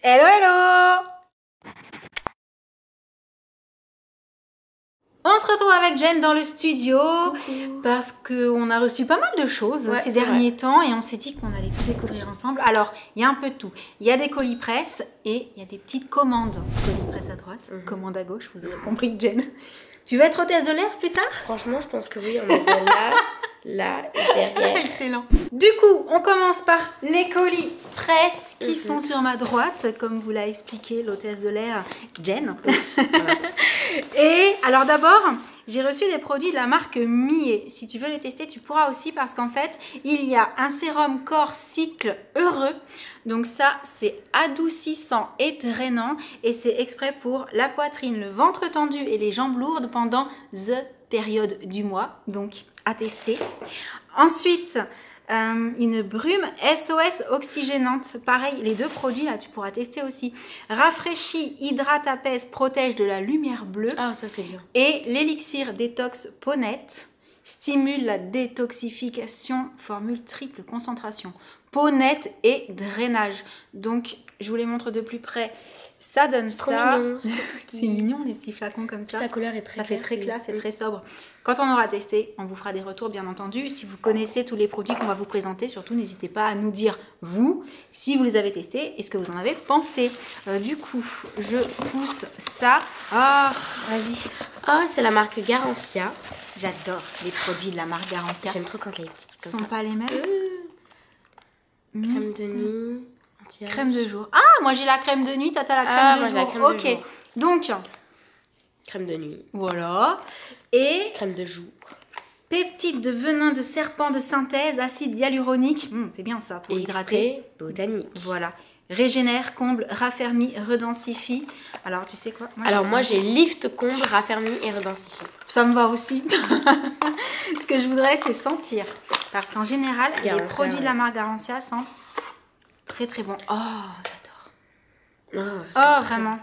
Hello, hello! On se retrouve avec Jen dans le studio parce qu'on a reçu pas mal de choses ces derniers temps et on s'est dit qu'on allait tout découvrir ensemble. Alors, il y a un peu de tout. Il y a des colis presse et il y a des petites commandes. Colis presse à droite, commande à gauche, vous avez compris, Jen. Tu veux être hôtesse de l'air plus tard? Franchement, je pense que oui, on est là, derrière. Excellent. Du coup, on commence par les colis presse qui sont sur ma droite, comme vous l'a expliqué l'hôtesse de l'air, Jen. Voilà. Et alors d'abord, j'ai reçu des produits de la marque Mié. Si tu veux les tester, tu pourras aussi parce qu'en fait, il y a un sérum corps cycle heureux. Donc ça, c'est adoucissant et drainant et c'est exprès pour la poitrine, le ventre tendu et les jambes lourdes pendant the période du mois. Donc à tester. Ensuite, une brume SOS oxygénante. Pareil, les deux produits là, tu pourras tester aussi. Rafraîchit, hydrate, apaise, protège de la lumière bleue. Ah, ça c'est bien. Et l'élixir détox Peau-Nette stimule la détoxification, formule triple concentration. Peau-Nette et drainage. Donc, je vous les montre de plus près. Ça donne ça. C'est mignon les petits flacons comme ça. Sa couleur est très Ça fait très classe et très sobre. Quand on aura testé, on vous fera des retours bien entendu. Si vous connaissez tous les produits qu'on va vous présenter, surtout n'hésitez pas à nous dire vous, si vous les avez testés et ce que vous en avez pensé. Du coup, je pousse ça. Ah, vas-y. Ah, c'est la marque Garancia. J'adore les produits de la marque Garancia. J'aime trop quand les petites Ils sont pas les mêmes. Crème de nuit. Crème de jour. Ah, moi j'ai la crème de nuit, t'as la crème de jour. La crème de jour. Donc, crème de nuit. Voilà. Et crème de jour. Peptides de venin de serpent de synthèse, acide hyaluronique. C'est bien ça pour hydrater. Botanique. Voilà. Régénère, comble, raffermit, redensifie. Alors, tu sais quoi? Moi, j'ai lift, comble, raffermit et redensifie. Ça me va aussi. Ce que je voudrais, c'est sentir. Parce qu'en général, les produits de la marque Garancia sentent très très bon. Oh, j'adore. Oh, vraiment.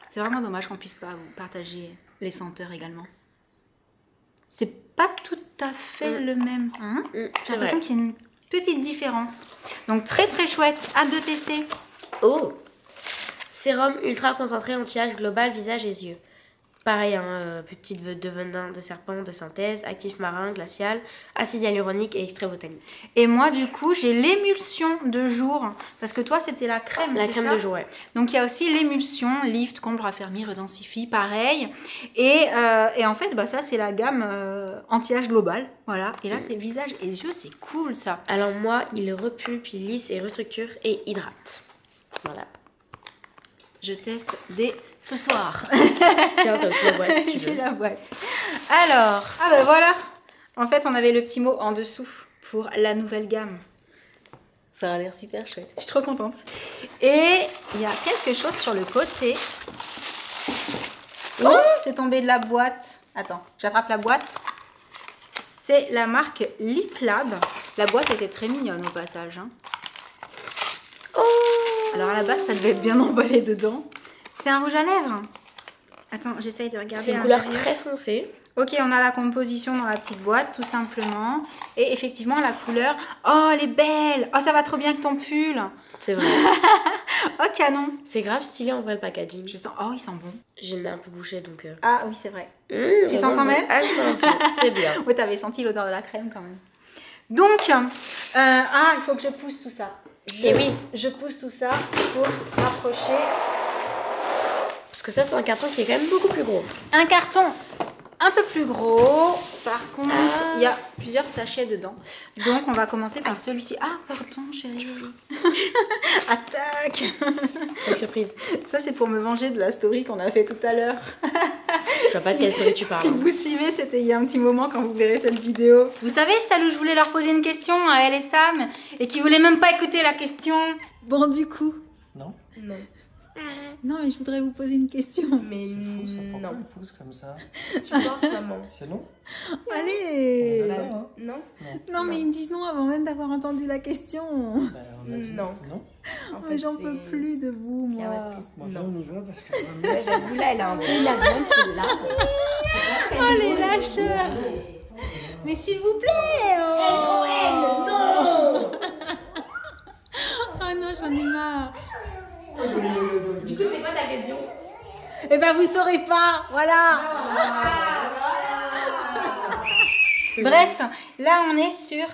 C'est vraiment dommage qu'on puisse pas vous partager les senteurs également. C'est pas tout à fait le même. J'ai l'impression qu'il y a une petite différence. Donc très très chouette. Hâte de tester. Oh, sérum ultra concentré anti-âge global visage et yeux. Pareil, petite de venin de serpent de synthèse, actif marin, glacial, acide hyaluronique et extrait botanique. Et moi, du coup, j'ai l'émulsion de jour. Parce que toi, c'était la crème. La crème de jour, ouais. Donc, il y a aussi l'émulsion, lift, comble, raffermit, redensifie, pareil. Et en fait, ça, c'est la gamme anti-âge global. Voilà. Et là, c'est visage et yeux, c'est cool, ça. Alors, moi, il repulpe, il lisse et restructure et hydrate. Voilà. Je teste dès ce soir. Tiens, t'as aussi la boîte si tu veux. J'ai la boîte. Alors, voilà. En fait, on avait le petit mot en dessous pour la nouvelle gamme. Ça a l'air super chouette. Je suis trop contente. Et il y a quelque chose sur le côté. Oh, c'est tombé de la boîte. Attends, j'attrape la boîte. C'est la marque Liplab. La boîte était très mignonne au passage. Alors à la base, ça devait être bien emballé dedans. C'est un rouge à lèvres. Attends, j'essaye de regarder. C'est une couleur très foncée. Ok, on a la composition dans la petite boîte, tout simplement. Et effectivement, la couleur... Oh, elle est belle. Oh, ça va trop bien avec ton pull. C'est vrai. Oh, canon. C'est grave stylé en vrai le packaging. Je sens... Oh, il sent bon. J'ai le nez un peu bouché, donc... Ah oui, c'est vrai. Tu sens quand même? Ah, je sens un peu. C'est bien. Ouais, t'avais senti l'odeur de la crème quand même. Donc, il faut que je pousse tout ça. Et oui, je pousse tout ça pour rapprocher. Parce que ça, c'est un carton qui est quand même beaucoup plus gros. Un carton un peu plus gros. Par contre, il y a plusieurs sachets dedans. Donc, on va commencer par celui-ci. Ah, pardon, chérie. Attaque. Quelle surprise. Ça, c'est pour me venger de la story qu'on a fait tout à l'heure. Je vois pas de quelle story tu parles. Si vous suivez, c'était il y a un petit moment quand vous verrez cette vidéo. Vous savez, celle où je voulais leur poser une question à elle et Sam et qui voulaient même pas écouter la question. Bon, du coup. Non. Non, mais je voudrais vous poser une question. Mais non. non. Il pousse comme ça. Tu penses, maman? C'est long. Allez. Non. Non, mais ils me disent non avant même d'avoir entendu la question. Bah, on a dit Non. Mais j'en peux plus de vous, moi. Bon, viens, on y va parce que J'avoue, là, elle a un peu la viande, celle-là. Oh, les lâcheurs. Mais s'il vous plaît. Non. Oh non, j'en ai marre. Du coup, c'est quoi ta question? Eh ben, vous saurez pas, voilà. Bref, là, on est sur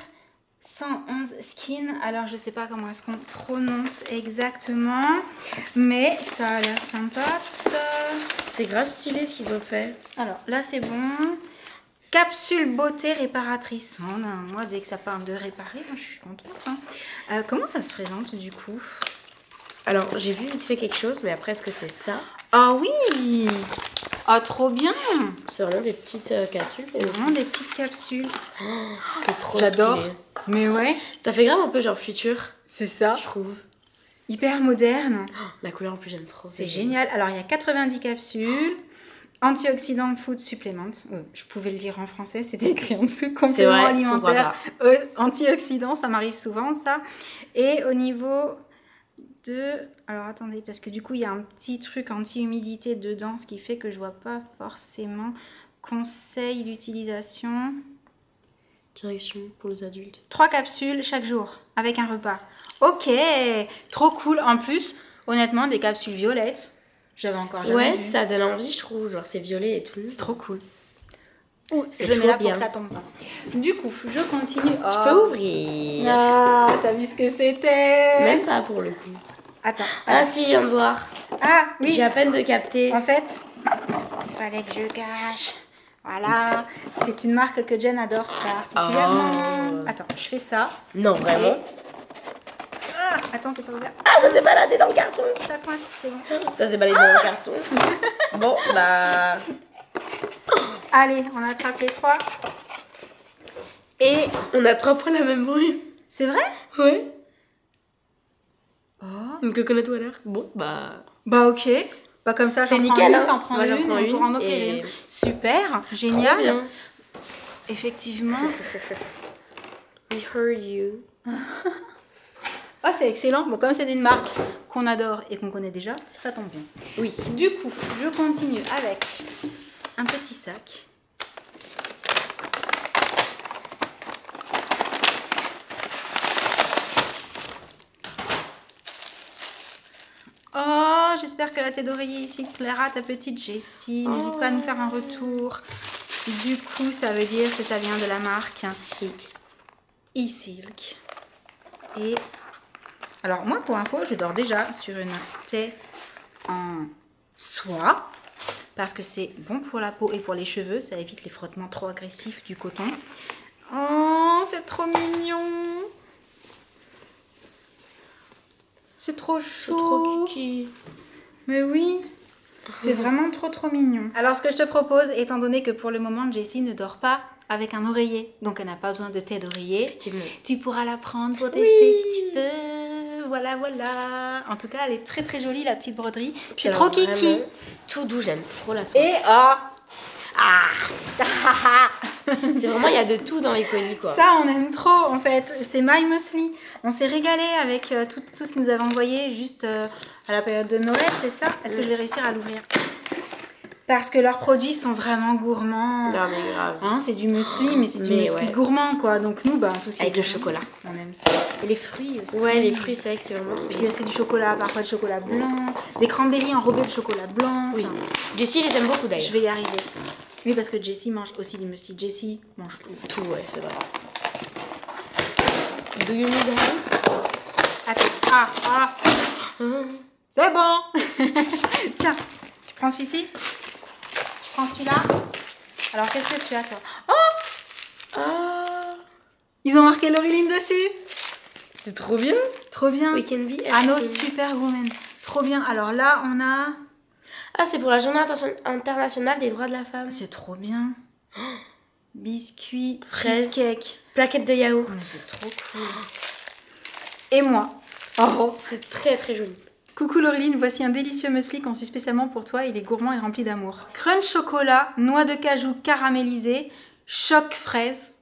111 Skin. Alors, je sais pas comment est-ce qu'on prononce exactement, mais ça a l'air sympa, tout ça. C'est grave stylé ce qu'ils ont fait. Alors, là, c'est bon. Capsule beauté réparatrice. Moi, dès que ça parle de réparer, je suis contente. Hein. Comment ça se présente, du coup? Alors, j'ai vu vite fait quelque chose, mais après, est-ce que c'est ça? Ah oui! Ah, trop bien! C'est vraiment des petites capsules. C'est vraiment des petites capsules. Oh, c'est trop J'adore. stylé. Mais ouais, Ça fait grave un peu genre futur, c'est ça. je trouve. Hyper moderne. Oh, la couleur en plus, j'aime trop. C'est génial. Alors, il y a 90 capsules. Antioxydant food supplement. Je pouvais le dire en français, c'était écrit en dessous. Complément vrai, alimentaire. Antioxydant, ça m'arrive souvent, ça. Et au niveau de... Alors, attendez, parce que du coup, il y a un petit truc anti-humidité dedans, ce qui fait que je vois pas forcément conseil d'utilisation. Direction pour les adultes. 3 capsules chaque jour, avec un repas. Ok, trop cool. En plus, honnêtement, des capsules violettes, j'avais encore jamais Ouais, vu. ça donne envie, je trouve. Genre, c'est violet et tout. C'est trop cool. C'est Je le mets là toujours pour que bien. ça tombe pas. Du coup, je continue. Je peux ouvrir. Ah, t'as vu ce que c'était? Même pas pour le coup. Attends. Ah si, je viens de voir. Ah, oui. J'ai à peine de capter. En fait, il fallait que je cache. Voilà. C'est une marque que Jen adore particulièrement. Oh. Attends, je fais ça. Non, vraiment. Ah, attends, c'est pas ouvert. Ah, ça s'est baladé dans le carton. Ça coince, c'est bon. Ça s'est baladé dans le carton. Bon, bah... Allez, on attrape les 3. Et On a 3 fois la même bruit. c'est vrai? Ouais. Oh. Une coconut water. Bon, bah... Bah ok. Bah comme ça, C'est j'en prends nickel, une, hein. t'en prends Moi, j'en une, prends et on pourra en une offrir et- une. Super, Trop génial. bien. Effectivement. We heard you. Oh, c'est excellent. Bon, comme c'est une marque qu'on adore et qu'on connaît déjà, ça tombe bien. Oui. Du coup, je continue avec un petit sac. Oh, j'espère que la tête d'oreiller ici plaira à ta petite Jessie. N'hésite pas à nous faire un retour. Du coup, ça veut dire que ça vient de la marque Silk. e-Silk. Et alors moi, pour info, je dors déjà sur une thé en soie parce que c'est bon pour la peau et pour les cheveux. Ça évite les frottements trop agressifs du coton. Oh, c'est trop mignon. C'est trop C'est chou. trop kiki. Mais oui, c'est vraiment trop mignon. Alors ce que je te propose, étant donné que pour le moment Jessie ne dort pas avec un oreiller, donc elle n'a pas besoin de thé d'oreiller, Effectivement. tu pourras la prendre pour tester si tu veux. Voilà, voilà. En tout cas, elle est très jolie la petite broderie. C'est Alors, trop kiki. vraiment, tout doux, j'aime trop la soie. Et C'est vraiment, il y a de tout dans les colis, quoi. ça, on aime trop en fait. C'est My Muesli. On s'est régalé avec tout ce qu'ils nous avaient envoyé juste à la période de Noël, c'est ça? Est-ce que je vais réussir à l'ouvrir? Parce que leurs produits sont vraiment gourmands. Non, mais grave. Hein, c'est du muesli, mais c'est du Mais muesli ouais. gourmand quoi. Donc nous, bah, tout ce qui Avec est le gourmand, chocolat. on aime ça. Et les fruits aussi. Ouais, les fruits secs, c'est vraiment trop Puis bien. c'est du chocolat, parfois de chocolat blanc, des cranberries enrobés de chocolat blanc. Oui. Enfin, Jessie les aime beaucoup d'ailleurs. je vais y arriver. Oui, parce que Jessie mange aussi du muesli. Jessie mange tout. Tout, ouais, c'est vrai. Do you need help? Attends. C'est bon. Tiens, tu prends celui-ci. Je prends celui-là. Alors, qu'est-ce que tu as, toi? Oh, Ah, ils ont marqué Laureline dessus. c'est trop bien. Trop bien. We can be Anno happy. Superwoman. Trop bien. Alors là, on a... Ah, c'est pour la journée internationale des droits de la femme. C'est trop bien. Biscuits, Fraises. cheesecake. Plaquette de yaourt. C'est trop cool. Et moi. Oh. C'est très joli. Coucou Laureline, voici un délicieux muesli conçu spécialement pour toi. Il est gourmand et rempli d'amour. Crunch chocolat, noix de cajou caramélisée, choc fraise,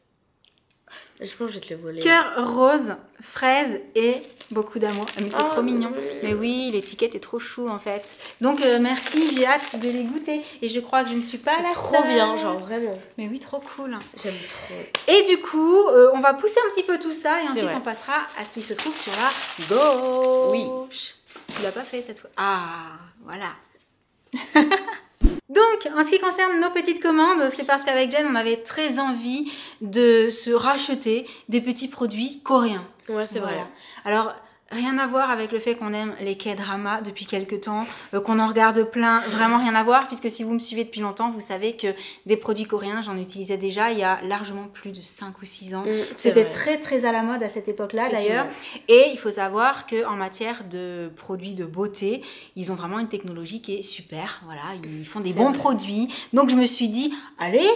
Je pense que je vais te le voler. cœur rose, fraise et beaucoup d'amour. Ah, mais c'est Oh, trop mignon. oui. Mais oui, l'étiquette est trop chou en fait. Donc merci, j'ai hâte de les goûter. Et je crois que je ne suis pas C'est la trop seule. bien, genre vraiment. Mais oui, trop cool. J'aime trop. Et du coup, on va pousser un petit peu tout ça et ensuite vrai. on passera à ce qui se trouve sur la gauche. Oui. Tu l'as pas fait cette fois. Ah, voilà. Donc, en ce qui concerne nos petites commandes, c'est parce qu'avec Jen, on avait très envie de se racheter des petits produits coréens. Ouais, c'est vrai. Alors, rien à voir avec le fait qu'on aime les K-dramas depuis quelques temps, qu'on en regarde plein, vraiment rien à voir, puisque si vous me suivez depuis longtemps, vous savez que des produits coréens, j'en utilisais déjà il y a largement plus de 5 ou 6 ans. C'était très très à la mode à cette époque-là d'ailleurs. Et il faut savoir qu'en matière de produits de beauté, ils ont vraiment une technologie qui est super. Voilà, ils font des bons produits. Donc je me suis dit, allez,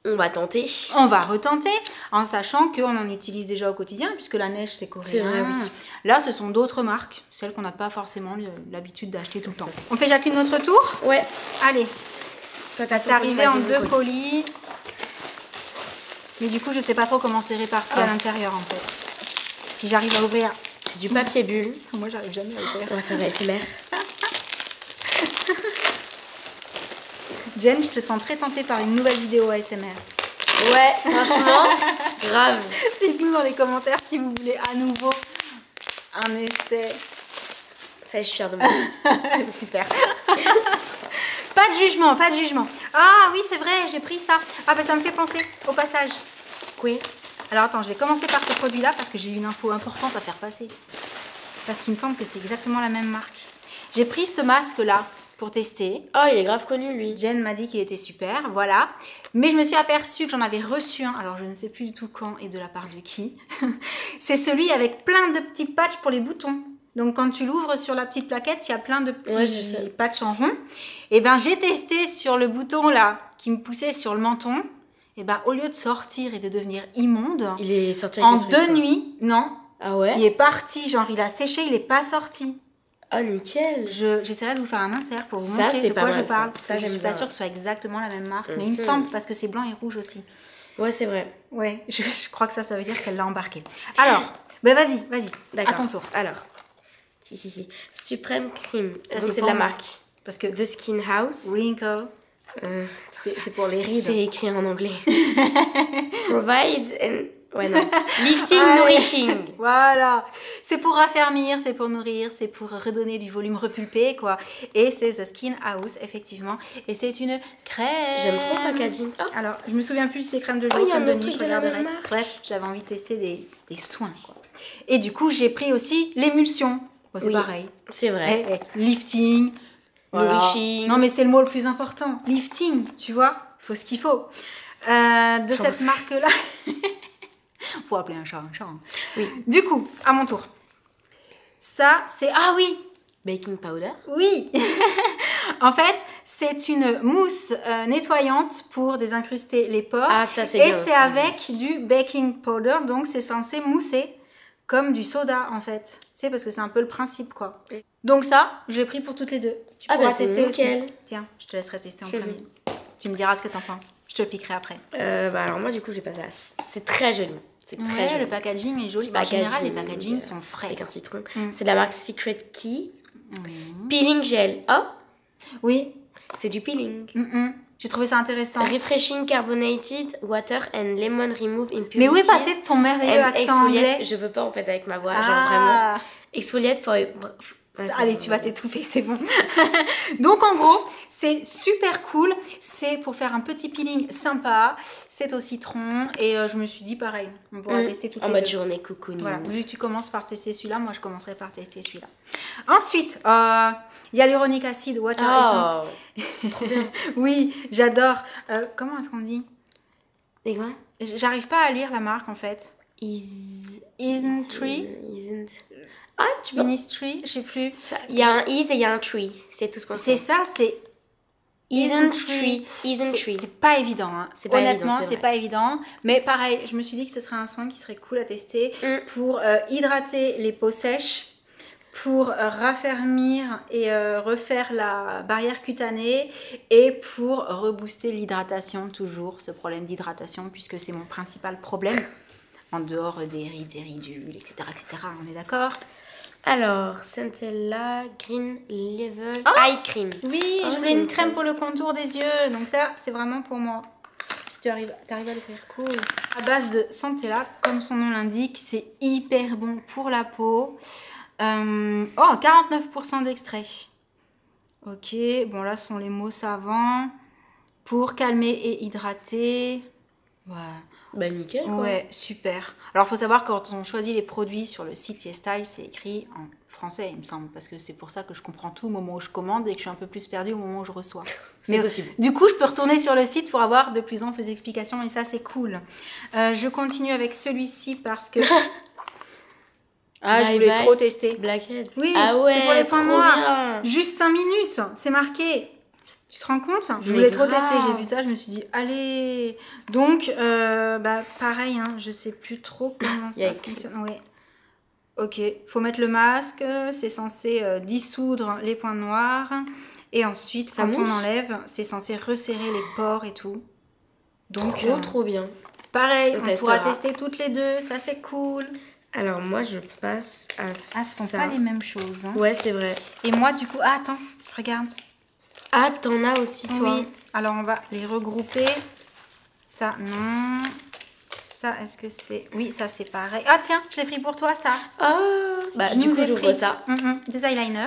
on va tenter. On va retenter, en sachant qu'on en utilise déjà au quotidien, puisque la neige, c'est coréen. C'est vrai, oui. Là, ce sont d'autres marques, celles qu'on n'a pas forcément l'habitude d'acheter tout le temps. On fait chacune notre tour? Ouais. Allez. C'est arrivé en 2 colis. colis. Mais du coup, je sais pas trop comment c'est réparti à l'intérieur, en fait. Si j'arrive à ouvrir... C'est du papier bulle. Moi, j'arrive jamais à ouvrir. On va faire ASMR. Jen, je te sens très tentée par une nouvelle vidéo ASMR. Ouais, franchement, grave. Dites-nous dans les commentaires si vous voulez à nouveau un essai. Ça y est, je suis fière de moi. Super. Pas de jugement, pas de jugement. Ah oui, c'est vrai, j'ai pris ça. Ah bah ça me fait penser au passage. Oui. Alors attends, je vais commencer par ce produit-là parce que j'ai une info importante à faire passer. Parce qu'il me semble que c'est exactement la même marque. J'ai pris ce masque-là pour tester. Oh, il est grave connu, lui. Jen m'a dit qu'il était super, voilà. Mais je me suis aperçue que j'en avais reçu un, alors je ne sais plus du tout quand et de la part de qui. C'est celui avec plein de petits patchs pour les boutons. Donc quand tu l'ouvres sur la petite plaquette, il y a plein de petits patchs en rond. Et ben j'ai testé sur le bouton là, qui me poussait sur le menton. Et ben au lieu de sortir et de devenir immonde, il est sorti avec en 2 nuits, non. Ah ouais? Il est parti, genre il a séché, il est pas sorti. Oh, nickel. J'essaierai de vous faire un insert pour vous montrer de quoi je parle. Parce que je suis pas sûre que ce soit exactement la même marque. Mais il me semble, parce que c'est blanc et rouge aussi. Ouais, c'est vrai. Ouais, je crois que ça veut dire qu'elle l'a embarqué. Alors, ben vas-y, à ton tour. Alors, Supreme Cream. Ça, donc c'est de la marque. Parce que The Skin House. Wrinkle, c'est pour les rides. C'est écrit en anglais. Provides and... Ouais, non. Lifting, nourishing. Voilà. C'est pour raffermir, c'est pour nourrir, c'est pour redonner du volume repulpé, quoi. Et c'est The Skin House, effectivement. Et c'est une crème. J'aime trop le packaging. Oh. Alors, je me souviens plus si c'est crème de jour ou crème de nuit, je regarderai. Bref, j'avais envie de tester des soins, quoi. Et du coup, j'ai pris aussi l'émulsion. Bon, c'est pareil. C'est vrai. Lifting. Voilà. Nourishing. Non, mais c'est le mot le plus important. Lifting, tu vois. Il faut ce qu'il faut. De cette marque-là... Faut appeler un chat un chat. Hein. Oui. Du coup, à mon tour. Ça, c'est... Ah oui! Baking powder. Oui. En fait, c'est une mousse nettoyante pour désincruster les pores. Ah, ça, c'est bien. Et c'est avec du baking powder, donc c'est censé mousser comme du soda, en fait. Tu sais, parce que c'est un peu le principe, quoi. Donc ça, j'ai pris pour toutes les deux. Tu pourras tester aussi. Tiens, je te laisserai tester en premier. Tu me diras ce que t'en penses. Je te le piquerai après. Alors moi, du coup, j'ai pas ça. C'est très joli. C'est très joli. Le packaging est joli. En général, les packagings sont frais. Avec un citron. C'est de la marque Secret Key. Peeling gel. Oh. Oui. C'est du peeling. J'ai trouvé ça intéressant. Refreshing carbonated water and lemon remove impurities. Mais où est passé ton merveilleux accent anglais? Je veux pas en fait avec ma voix, genre vraiment. Exfoliate for... Allez, tu vas t'étouffer, c'est bon. Donc en gros, c'est super cool. C'est pour faire un petit peeling sympa. C'est au citron. Et je me suis dit pareil, on pourra tester tout en mode journée cocooning. Voilà, vu que tu commences par tester celui-là, moi je commencerai par tester celui-là. Ensuite, il y a l'uronic acid water essence. Trop bien. Oui, j'adore. Comment est-ce qu'on dit? Et quoi? J'arrive pas à lire la marque en fait. Isn't tree? Ah, tu peux... Ministry, je sais plus. Il y a un is et il y a un tree. C'est tout ce qu'on sait. C'est ça, c'est isn't tree. Isn't tree. C'est pas évident. Hein. Honnêtement, c'est pas évident. Mais pareil, je me suis dit que ce serait un soin qui serait cool à tester pour hydrater les peaux sèches, pour raffermir et refaire la barrière cutanée et pour rebooster l'hydratation, toujours ce problème d'hydratation, puisque c'est mon principal problème. En dehors des rides, des ridules, etc., etc. On est d'accord? Alors, Centella Green Level Eye Cream. Oui, je voulais une crème pour le contour des yeux. Donc ça, c'est vraiment pour moi. Si tu arrives à l'ouvrir, cool. À base de Centella, comme son nom l'indique, c'est hyper bon pour la peau. Oh, 49% d'extrait. Ok, bon là sont les mots savants. Pour calmer et hydrater. Ouais. Bah nickel quoi. Ouais, super. Alors, faut savoir quand on choisit les produits sur le site YesStyle, c'est écrit en français, il me semble, parce que c'est pour ça que je comprends tout au moment où je commande et que je suis un peu plus perdue au moment où je reçois. C'est possible. Du coup, je peux retourner sur le site pour avoir de plus en plus d'explications et ça, c'est cool. Je continue avec celui-ci parce que... Ah, je voulais trop tester. Blackhead. Oui, ah ouais, c'est pour les points trop noirs. Bien. Juste 5 minutes, c'est marqué. Tu te rends compte? Je Mais voulais trop grave. tester, j'ai vu ça, je me suis dit, allez. Donc, pareil, hein, je sais plus trop comment ça fonctionne. Ouais. Ok, faut mettre le masque, c'est censé dissoudre les points noirs. Et ensuite, Ça quand on mousse. enlève, c'est censé resserrer les pores et tout. Donc, Trop bien. pareil, on testera. pourra tester toutes les deux, ça c'est cool. Alors moi je passe à Ah, ce sont pas les mêmes choses. Hein. Ouais, c'est vrai. Et moi, du coup, ah, attends, regarde. Ah, t'en as aussi toi. Oui, alors on va les regrouper. Ça, non. Ça, est-ce que c'est... Oui, ça, c'est pareil. Ah, tiens, je l'ai pris pour toi, ça. Ah, bah Je du nous coup ai j'ouvre pris, ça. des eyeliners.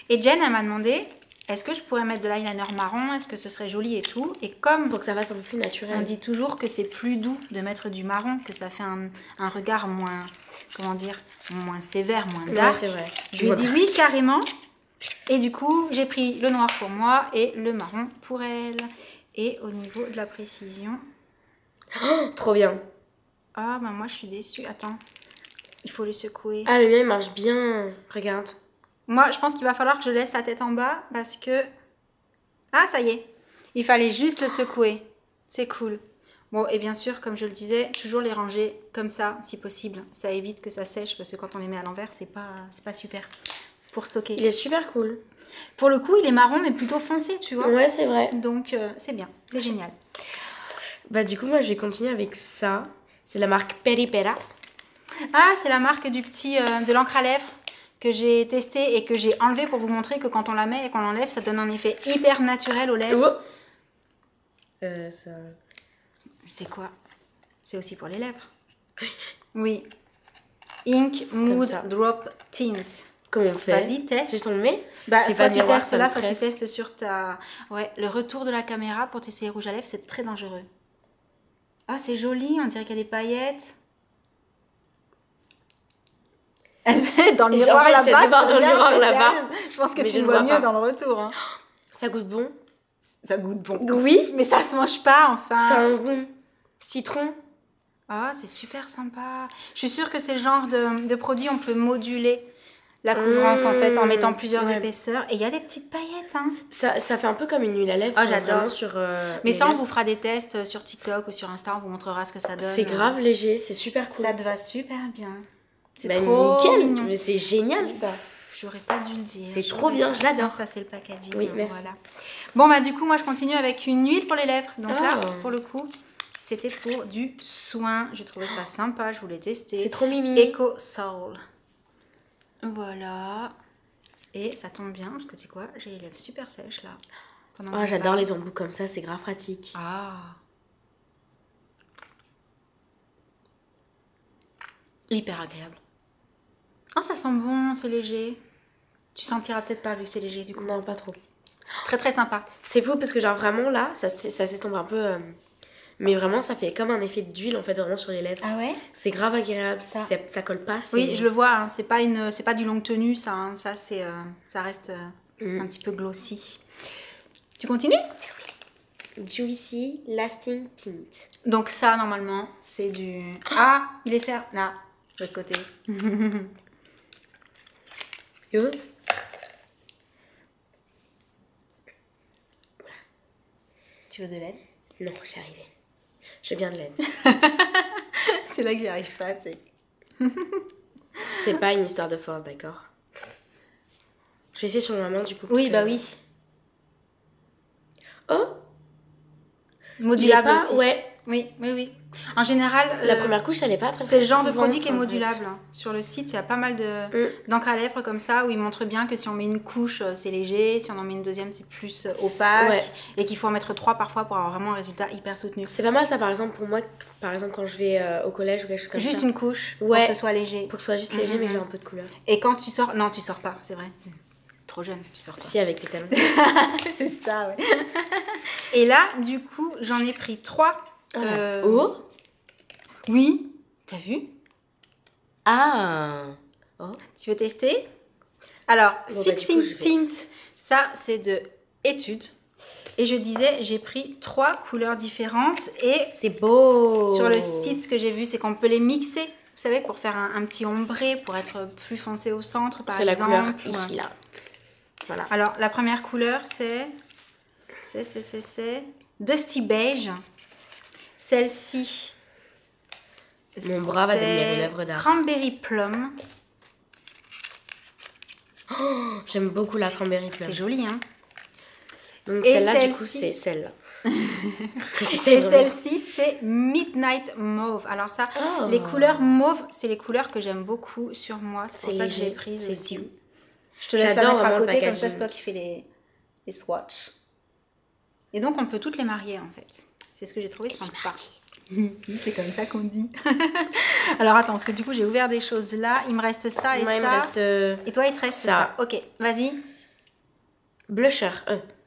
Et Jen, elle m'a demandé, est-ce que je pourrais mettre de l'eyeliner marron? Est-ce que ce serait joli et tout? Et comme Pour que ça fasse un peu plus naturel. on dit toujours que c'est plus doux de mettre du marron, que ça fait un regard moins, comment dire, moins sévère, moins dark. Ouais, c'est vrai. Je lui ai dit oui, carrément. Et du coup, j'ai pris le noir pour moi et le marron pour elle. Et au niveau de la précision... Oh, trop bien. Ah, bah moi, je suis déçue. Attends, il faut le secouer. Ah, le mien il marche bien. Regarde. Moi, je pense qu'il va falloir que je laisse la tête en bas parce que... Ah, ça y est. Il fallait juste le secouer. C'est cool. Bon, et bien sûr, comme je le disais, toujours les ranger comme ça, si possible. Ça évite que ça sèche parce que quand on les met à l'envers, c'est pas super pour stocker. Il est super cool. Pour le coup, il est marron, mais plutôt foncé, tu vois. Ouais, c'est vrai. Donc, c'est bien. C'est génial. Bah du coup, moi je vais continuer avec ça. C'est la marque Peripera. Ah, c'est la marque du petit de l'encre à lèvres que j'ai testé et que j'ai enlevé pour vous montrer que quand on la met et qu'on l'enlève, ça donne un effet hyper naturel aux lèvres. Ça... C'est quoi? C'est aussi pour les lèvres. Oui. Ink Mood ça. Drop Tint. Comment on fait? Vas-y, teste. C'est son met. Bah, J'ai soit pas de tu miroir, testes ça me là, soit tu stresse. testes sur ta... Ouais, le retour de la caméra pour tester les rouges à lèvres, c'est très dangereux. Ah, c'est joli, on dirait qu'il y a des paillettes. Dans le J'ai miroir envie de là-bas, voir tu dans le regardes, miroir mais là-bas. sérieuse, je pense que Mais tu je le ne vois vois mieux pas. dans le retour. Hein. Ça goûte bon. Ça goûte bon. Oui. Mais ça se mange pas, enfin. C'est un goût citron. Ah, c'est super sympa. Je suis sûre que c'est le genre de produit, on peut moduler la couvrance en fait en mettant plusieurs ouais. épaisseurs. Et il y a des petites paillettes. Hein. Ça fait un peu comme une huile à lèvres. Ah, j'adore. Vraiment sur, Mais les ça, on lèvres. vous fera des tests sur TikTok ou sur Insta, on vous montrera ce que ça donne. C'est grave léger, c'est super cool. Ça te va super bien. C'est Bah, trop nickel. mignon. Mais c'est génial ça. J'aurais pas dû le dire. C'est trop bien, j'adore. Ça, c'est le packaging. Oui, merci. Voilà. Bon, bah du coup, moi, je continue avec une huile pour les lèvres. Donc là, Oh. pour le coup, c'était pour du soin. J'ai trouvé ça sympa, je voulais tester. C'est trop mimi. Eco Soul. Voilà. Et ça tombe bien, parce que tu sais quoi, j'ai les lèvres super sèches là. pendant que Oh, je j'adore parle. les embouts comme ça, c'est grave pratique. Ah. Hyper agréable. Oh, ça sent bon, c'est léger. Tu sentiras peut-être pas vu que c'est léger du coup. Non, pas trop. Très très sympa. C'est fou parce que genre vraiment là, ça s'estompe un peu. Mais vraiment, ça fait comme un effet d'huile en fait vraiment sur les lèvres. Ah ouais? C'est grave agréable, Ça. ça colle pas. Oui, je le vois, hein, c'est pas du longue tenue ça, hein, ça c'est ça reste un petit peu glossy. Tu continues? Juicy Lasting Tint. Donc ça normalement, c'est du Ah, il est fermé là, de l'autre côté. Yo. Tu veux de l'aide? Non, j'y arrivais. J'ai bien de l'aide. C'est là que j'y arrive pas, tu sais. C'est pas une histoire de force, d'accord? Je vais essayer sur ma main du coup. Oui, parce bah que- oui. Oh, il est Modulable pas, aussi. ouais, Oui, oui, oui. En général, La première couche, elle est pas très c'est le genre de mouvante, produit qui est en fait. modulable. Hein. Sur le site, il y a pas mal d'encre à lèvres comme ça où ils montrent bien que si on met une couche, c'est léger, si on en met une deuxième, c'est plus opaque, Ouais. et qu'il faut en mettre 3 parfois pour avoir vraiment un résultat hyper soutenu. C'est pas mal ça, par exemple, pour moi, par exemple, quand je vais au collège ou quelque chose comme Juste ça. une couche Ouais. pour que ce soit léger. Pour que ce soit juste léger, mais que j'ai un peu de couleur. Et quand tu sors, non, tu sors pas, c'est vrai. Trop jeune, tu sors pas. Si, avec tes talons. C'est ça, ouais. Et là, du coup, j'en ai pris 3. Oh. Oui, t'as vu? Ah. Oh. Tu veux tester? Alors, Bon, bah, Fixing du coup, je vais- Tint, ça c'est de études. Et je disais, j'ai pris 3 couleurs différentes. Et C'est beau. sur le site, ce que j'ai vu, c'est qu'on peut les mixer. Vous savez, pour faire un petit ombré, pour être plus foncé au centre, par C'est la exemple. couleur Ouais. ici, là. Voilà. Alors, la première couleur, c'est Dusty Beige. Celle-ci, Mon bras va c'est devenir une œuvre d'art. Cranberry Plum. J'aime beaucoup la cranberry plum. C'est joli, hein? Donc Et celle-là, du coup, celle-ci- c'est celle-là. Et J'essaie vraiment. celle-ci, c'est Midnight Mauve. Alors ça, Oh. les couleurs mauve, c'est les couleurs que j'aime beaucoup sur moi. C'est pour C'est ça que je l'ai léger, prise c'est aussi. doux. Je te laisse la J'adore mettre à vraiment le côté, comme ça packaging. c'est toi qui fais les swatchs. Et donc on peut toutes les marier en fait. C'est ce que j'ai trouvé sympa. C'est comme ça qu'on dit. Alors attends, parce que du coup j'ai ouvert des choses là. Il me reste ça et Moi, ça. il me reste Et toi il te reste ça. ça. Ok, vas-y. blusher.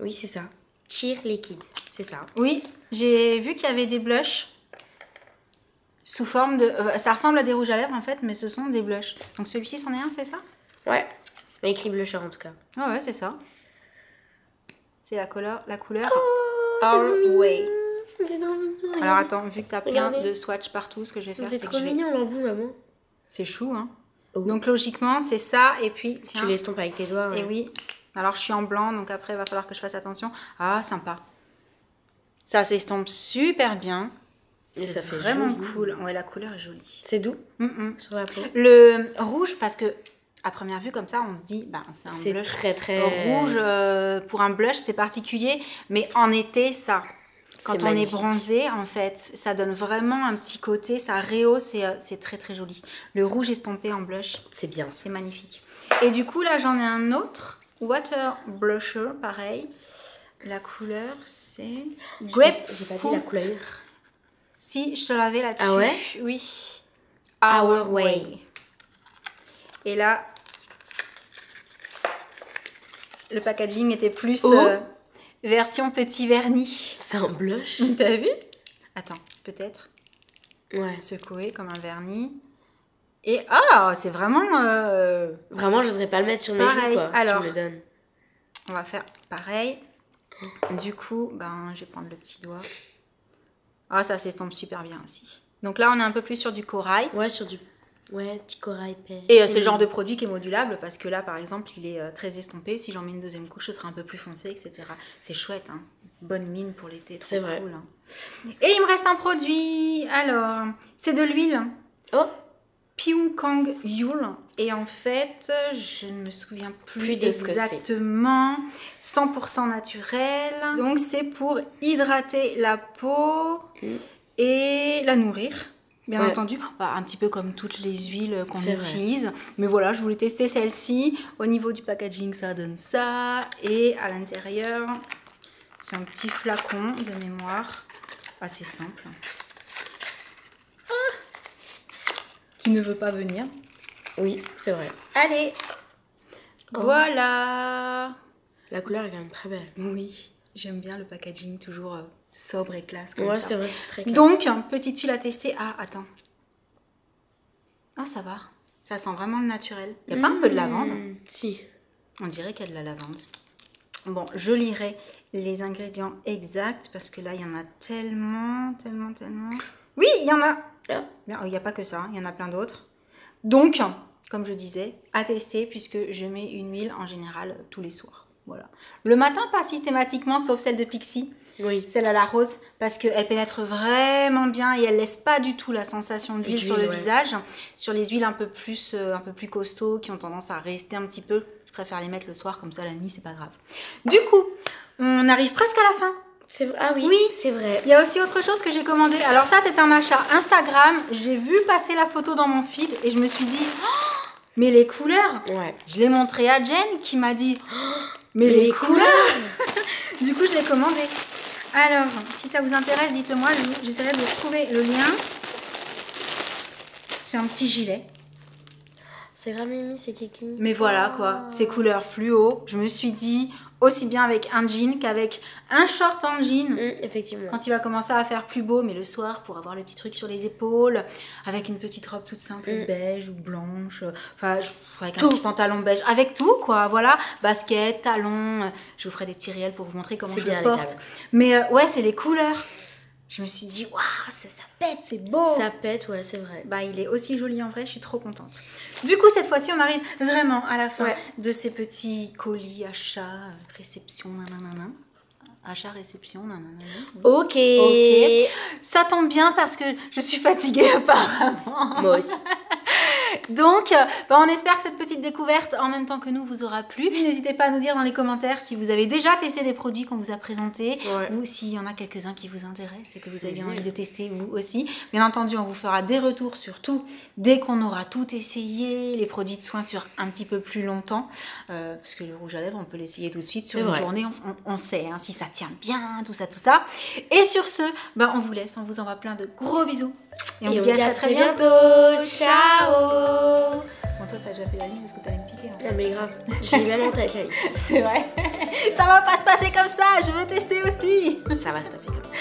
Oui, c'est ça. Cheer liquide. C'est ça. Oui, j'ai vu qu'il y avait des blushs sous forme de... ça ressemble à des rouges à lèvres en fait, mais ce sont des blushs. Donc celui-ci c'en est un, c'est ça? Ouais. Il y a écrit blusher en tout cas. Ah ouais, c'est ça. C'est la couleur Our Way. C'est trop mignon. Alors attends, vu que t'as plein Regardez. de swatchs partout, ce que je vais faire, C'est c'est que trop je vais... mignon l'embout, maman. C'est chou, hein. Oh. Donc logiquement, c'est ça, et puis... Tiens, Tu l'estompes avec tes doigts. Ouais. et oui. Alors je suis en blanc, donc après, il va falloir que je fasse attention. Ah, sympa. Ça s'estompe super bien. Mais C'est ça fait vraiment joli. cool. Ouais, la couleur est jolie. C'est doux Mm-mm. sur la peau. Le rouge, parce que à première vue, comme ça, on se dit, bah, c'est un C'est blush très très rouge. Pour un blush, c'est particulier. Mais en été, ça, quand C'est on magnifique. est bronzé, en fait, ça donne vraiment un petit côté, ça rehausse et c'est très très joli. Le rouge estampé en blush, C'est bien. c'est magnifique. Et du coup, là, j'en ai un autre. Water Blusher, pareil. La couleur, c'est J'ai pas dit la Grapefruit. couleur. Si, je te l'avais là-dessus. Ah ouais? Oui. Our Way. Et là, le packaging était plus Oh. version petit vernis. C'est un blush. T'as vu? Attends, peut-être Ouais. secouer comme un vernis. Et ah, c'est vraiment... Vraiment, j'oserais pas le mettre sur mes Pareil. joues, quoi. Alors. Si tu me le donnes. On va faire pareil. Du coup, ben, je vais prendre le petit doigt. Ah, ça s'estompe super bien aussi. Donc là, on est un peu plus sur du corail. Ouais, sur du. Ouais, petit corail pêche. Et c'est le genre de produit qui est modulable parce que là, par exemple, il est très estompé. Si j'en mets une deuxième couche, ce sera un peu plus foncé, etc. C'est chouette, hein. Bonne mine pour l'été, trop C'est vrai. cool. Hein. Et il me reste un produit. Alors, c'est de l'huile. Oh, Pyung Kang Yul. Et en fait, je ne me souviens plus de ce que c'est. exactement. 100% naturel. Donc, c'est pour hydrater la peau et la nourrir. Bien Ouais. entendu, bah, un petit peu comme toutes les huiles qu'on C'est vrai. utilise. Mais voilà, je voulais tester celle-ci. Au niveau du packaging, ça donne ça. Et à l'intérieur, c'est un petit flacon de mémoire. Assez simple. Qui ne veut pas venir. oui, c'est vrai. Allez, voilà. La couleur est quand même très belle. Oui, j'aime bien le packaging toujours sobre et classe comme Ouais, ça. c'est vrai, c'est très classe. Donc, petite huile à tester. Ah, attends. Oh, ça va. Ça sent vraiment le naturel. Il n'y a pas un peu de lavande? Si. On dirait qu'il y a de la lavande. Bon, je lirai les ingrédients exacts parce que là, il y en a tellement. Oui, il y en a. Ah. Bien, il n'y a pas que ça, il y en a plein d'autres. Donc, comme je disais, à tester puisque je mets une huile en général tous les soirs. Voilà. Le matin, pas systématiquement, sauf celle de Pixi, Oui. celle à la rose, parce qu'elle pénètre vraiment bien et elle laisse pas du tout la sensation d'huile sur le D'huile, ouais. visage. Sur les huiles un peu plus costauds qui ont tendance à rester un petit peu, je préfère les mettre le soir, comme ça la nuit, c'est pas grave. Du coup, on arrive presque à la fin. Ah oui, Oui. c'est vrai. Il y a aussi autre chose que j'ai commandé. Alors ça, c'est un achat Instagram. J'ai vu passer la photo dans mon feed et je me suis dit, oh, mais les couleurs. Ouais. Je l'ai montré à Jen qui m'a dit, oh, mais les couleurs. Du coup, je l'ai commandé. Alors, si ça vous intéresse, dites-le moi. J'essaierai de trouver le lien. C'est un petit gilet. C'est grave Mimi, c'est Kiki. Mais voilà quoi, ces couleurs fluo. Je me suis dit, aussi bien avec un jean qu'avec un short en jean. Effectivement. Quand il va commencer à faire plus beau, mais le soir pour avoir le petit truc sur les épaules, avec une petite robe toute simple, beige ou blanche, enfin avec un petit pantalon beige, avec tout quoi, voilà, basket, talons. Je vous ferai des petits réels pour vous montrer comment je le porte. Mais ouais, c'est les couleurs. Je me suis dit, waouh, ça pète, c'est beau. Ça pète, ouais, c'est vrai. Bah, il est aussi joli en vrai, je suis trop contente. Du coup, cette fois-ci, on arrive vraiment à la fin de ces petits colis, achats, réception, nanana. Achat, réception, nanana. Ok. Ça tombe bien parce que je suis fatiguée apparemment. Moi aussi. Donc, on espère que cette petite découverte, en même temps que nous, vous aura plu. N'hésitez pas à nous dire dans les commentaires si vous avez déjà testé des produits qu'on vous a présentés ou s'il y en a quelques-uns qui vous intéressent et que vous avez bien envie de tester vous aussi. Bien entendu, on vous fera des retours sur tout dès qu'on aura tout essayé. Les produits de soins sur un petit peu plus longtemps. Parce que le rouge à lèvres, on peut l'essayer tout de suite. Sur une journée, on sait si ça tient bien, tout ça. Et sur ce, on vous laisse. On vous envoie plein de gros bisous. Et on vous dit à très bientôt. Ciao. Bon, toi, t'as déjà fait la liste de ce que t'allais me piquer. Non, mais grave. J'ai même en tête la liste. C'est vrai. Ça va pas se passer comme ça. Je veux tester aussi. Ça va se passer comme ça.